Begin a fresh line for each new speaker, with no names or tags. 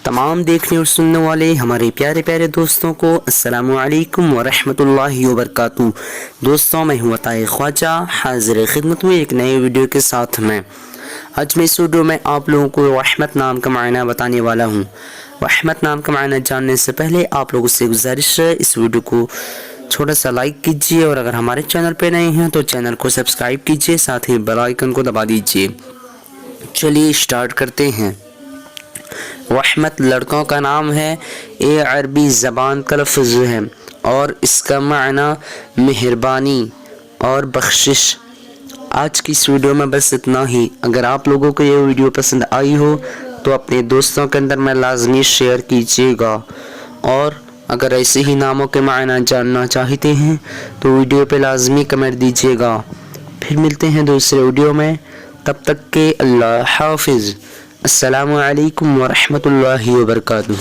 تمام دیکھنے اور سننے والے ہمارے پیارے پیارے دوستوں کو السلام علیکم ورحمۃ اللہ وبرکاتہ۔ دوستوں، میں ہوں عطائے خواجہ، حاضر خدمت میں ایک نئے ویڈیو کے ساتھ۔ آج میں اس ویڈیو میں آپ لوگوں کو رحمت نام کا معنی بتانے والا ہوں۔ رحمت نام کا معنی جاننے سے پہلے آپ لوگوں سے گزارش ہے، اس ویڈیو کو چھوٹا سا لائک کیجیے، اور اگر ہمارے چینل پہ نئے ہیں تو چینل کو سبسکرائب کیجیے، ساتھ ہی بیل آئیکن کو دبا دیجیے۔ چلیے اسٹارٹ کرتے ہیں۔ رحمت لڑکوں کا نام ہے، یہ عربی زبان کا لفظ ہے اور اس کا معنی مہربانی اور بخشش۔ آج کی اس ویڈیو میں بس اتنا ہی۔ اگر آپ لوگوں کو یہ ویڈیو پسند آئی ہو تو اپنے دوستوں کے اندر میں لازمی شیئر کیجیے گا، اور اگر ایسے ہی ناموں کے معنی جاننا چاہتے ہیں تو ویڈیو پہ لازمی کمنٹ دیجیے گا۔ پھر ملتے ہیں دوسرے ویڈیو میں، تب تک کے اللہ حافظ۔ السلام علیکم ورحمۃ اللہ وبرکاتہ۔